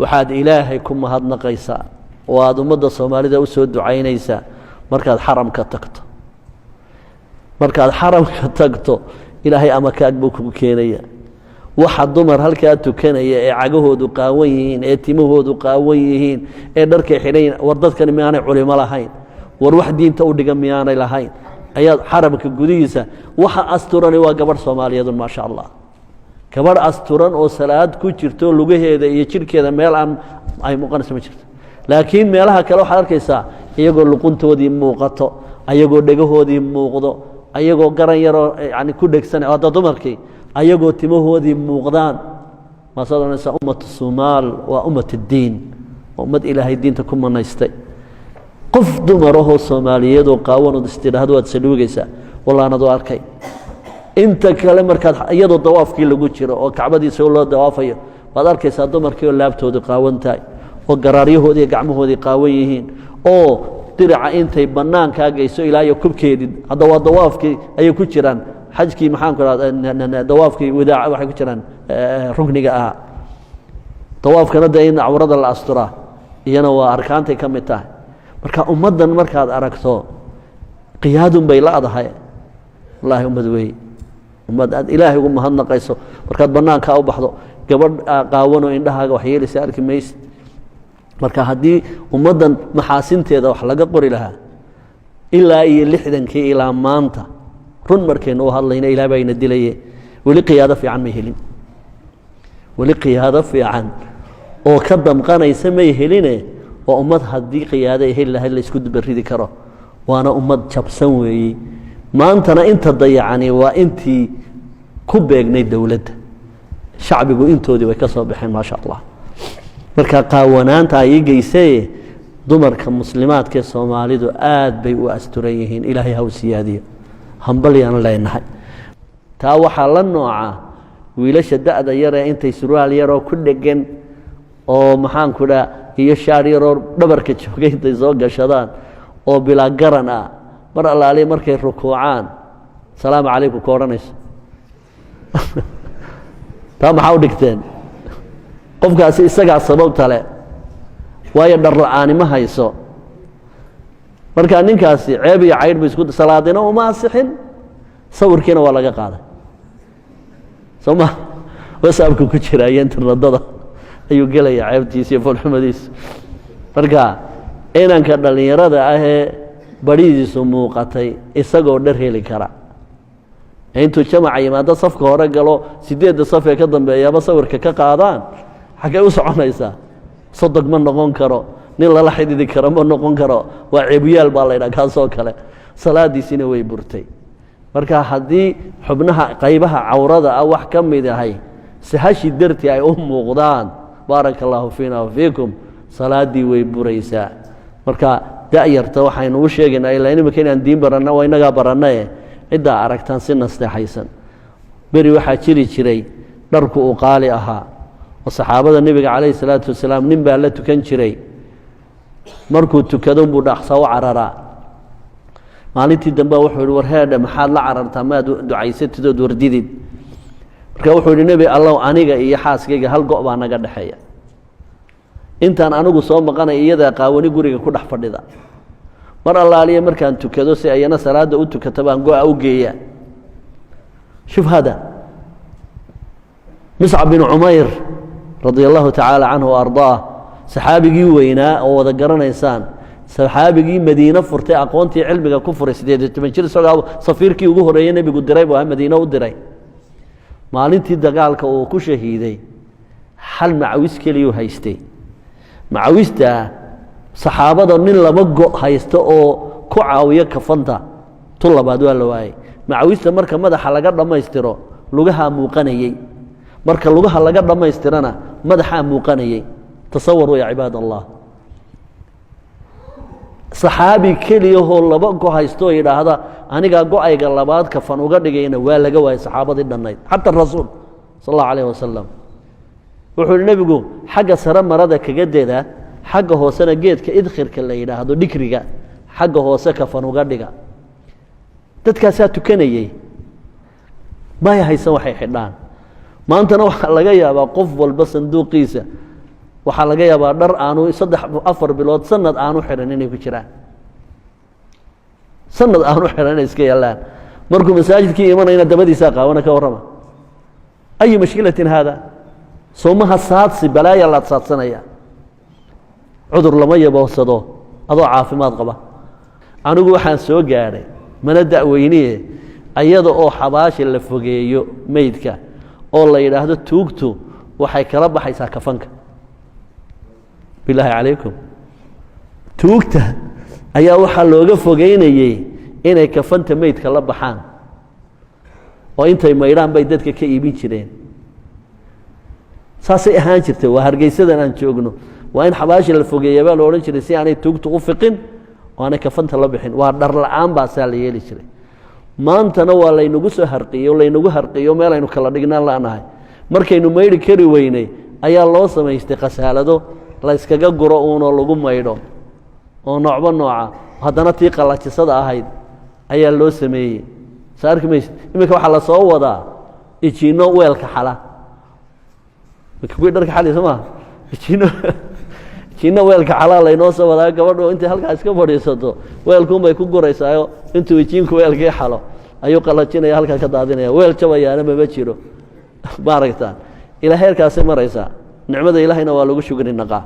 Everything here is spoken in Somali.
waxaad ilaahay ku mahadnaqaysaa oo aad ummadda soomaalida u soo ducaynaysaa markaad xaramka tagto markaad xaramka tagto ilaahay amakaag buu kugu keenaya waxa dumar halkaa tukanaya ee cagahoodu qaawan yihiin ee timahoodu qaawan yihiin ee dharkay xidhan war dadkani miyaanay culimo lahayn war wax diinta u dhigan miyaanay lahayn ayaad xaramka gudihiisa waxa asturani waa gabadh Soomaaliyeed ma sha Allah gabadh asturan oo salaad ku jirto lugaheeda iyo jirkeeda meel aan ay muuqanayso ma jirto laakiin meelaha kale waxa arkaysaa iyagoo luquntoodii muuqato ayagoo dhagahoodii muuqdo ayagoo garan yaro yani ku dhegsan oo dumarkii ayagoo timahoodii muuqdaan ma sadanaysa ummatu Soomaal waa ummatu diin ummad ilaahay diinta ku manaystay qof dumar oo Soomaaliyeed oo qaawan oo istiraahad waad saluugaysaa wallaana doo arkay inta kale markaad iyadoo dawaafkii lagu jiro oo kacbadiisa loo dawaafayo waad arkaysaa dumarkii oo laabtoodu qaawan tahay oo garaaryahoodii gacmahoodii qaawan yihiin oo diraca intay banaanka geyso ilaa iyo kubkeedii hadda waa dawaafkii ay ku jiraan xajkii maxaan ku raadnaa dawaafkii wadaaca waxay ku jiraan rugniga ah dawaafkana in awrada la astura iyana waa arkaantay ka mid tahay marka ummadan markaad aragto qiyaadun bay laadahay wallahi ummad way ummad aad ilaahay ugu mahadnaqayso markaad banaanka u baxdo gabadh qaawano indhahaaga wax yeelaysa arki maysid marka hadii ummadan maxaasinteeda wax laga qori lahaa ilaa iyo 60kii ilaa maanta run markaynu hadlayna ilaa bayna dilaye wali qiyaado fiican ma helin wali qiyaado fiican oo ka damqanaysa ma heline oo ummad hadii qiyaado ay helahay la isku dubaridi karo waana ummad jabsan weeyii maantana inta dayacani waa intii ku beegnay dawladda shacbigu intoodii way ka soo baxeen ma sha Allah marka qaawanaanta ay geysay dumarka muslimaadka Soomaalidu aad bay u asturan yihiin ilaahay ha u siyaadiyo hambaliyaan leenahay taa waxa la nooca wiilasha da'da yar ee intay surwaal yar oo ku dhagan oo maxaan ku dhaa iyo shaar yar oo dhabarka joogay intay soo gashadaan oo bila garan ah mar allaale markay rukuucaan salaamu calaykum kooranayso taa maxaa u dhigteen qofkaasi isaga sababta leh waayo dhar la'aani ma hayso marka ninkaasi ceeb iyo cayd buu isku salaadina uma asixin sawirkiina waa laga qaaday soma wasaabku ku jira internetda ayuu galaya ceebtiisa iyo fulxumadiisa marka inanka dhalinyarada ah ee baridiisu muuqatay isagoo dhar heli kara intuu jamaca yimaado safka hore galo 8 saf ee ka dambeeyaba sawirka ka qaadaan xagee u soconaysaa صدق ما نقول كرو نلا لا حد ذكر ما نقول كرو وعبيال بالله كاسو كله صلاة دي سنة ويبرتي مركا حدي حبنها قيبها عورضة أو حكم إذا هاي سهاشي درتي أي وغضان بارك الله فينا وفيكم صلاة دي ويبريسا مركا داير توحين وشيغنا إلا إني مكين عن دين برنا وإننا برنا إذا أركتان سنة استحيسا بري وحا شري دركو أقالي أها وصحابة النبي عليه الصلاة والسلام نبى لا تكن شري مركو تكذب بدحصا وعررا maalintii dambe wuxuu yiri war heeda maxaad la carartaa ma ducaysatid oo wardidid marka wuxuu yiri nabi Allah aniga iyo xaaskayga hal go' baa naga dhaxeeya intaan anigu soo maqanay iyada qaawani guriga ku dhax fadhida mar allaaliye markaan tukado si ayana salaada u tukato baan go'a u geeya shuf hada Mus'ab bin Umayr radiyallahu ta'ala anhu wa ardaa saxaabigii weynaa oo wada garanaysaan saxaabigii Madiina furtay aqoontii cilmiga ku furay 18 jir safiirkii ugu horeeyay nabigu diray baa Madiina u diray maalintii dagaalka uu ku shahiiday hal macawis kaliya haystay macawista saxaabada nin laba go haysto oo ku caawiyo kafanta tulabaad waa la waayay macawista marka madaxa laga dhameystiro lugaha muuqanayay marka lugaha laga dhameystirana madaxa muuqanayay tasawwuru ya ibadallah صحابي كليه هو لبا go haysto yiraahda aniga go'ayga labaad ka fan uga dhigayna waa laga waayay saxaabadii dhannayd hatta rasuul sallallahu alayhi wasallam wuxuu nabigu xagga sare marada kaga deeda xagga hoosena geedka idkhirka la yiraahdo dhikriga xagga hoose ka fan uga dhiga dadkaas aad tukanayay ma haysan waxay xidhaan maantana waxa laga yaabaa qof walba sanduuqiisa waxaa laga yaabaa dhar aanu 3-4 bilood sanad aanu xiran inay ku jiraan sanad aanu xiran inay iska yaalaan markuu masaajidkii imanayna dabadiisa qaawana ka warrama ay mushkilatin hada soomaha saadsi balaaya la saadsanaya cudur lama yaboosado adoo caafimaad qaba anigu waxaan soo gaaray mana da'weyniye ayada oo xabaashi la fogeeyo meydka oo la yiraahdo tuugtu waxay kala baxaysaa kafanka bilaahi calaykum tuugta ayaa waxaa looga fogeynayay inay kafanta meydka la baxaan oo intay maydhaan bay dadka ka iibin jireen saasay ahaan jirtay waa hargeysadan aan joogno waa in xabaashi la fogeeya baa la odhan jiray si aanay tuugtu u fiqin oo aanay kafanta la bixin waa dhar la'aan baasaa la yeeli jiray maantana waa laynagu soo harqiyo laynagu harqiyo meel aynu kala dhignaan la'nahay markaynu maydhi kari weynay ayaa loo samaystay khasaalado la iskaga guro uunoo lagu maydho oo noocba nooca haddana tii qallajisada ahayd ayaa loo sameeyey soo arki maysid iminka waxaa la soo wadaa ijiinno weelka xala kuwii dharka xali soo maaha ijiinno weelka xalaa laynoo soo wadaa gabadhu intay halkaa iska fadhiisato weelkuunbay ku guraysaayo intuu ijiinku weelkii xalo ayuu qallajinaya halkaa ka daadinaya weel jabayaana mama jiro maaragtaan ilaa heerkaasay maraysaa nicmada ilaahayna waa lagu shukri naqaa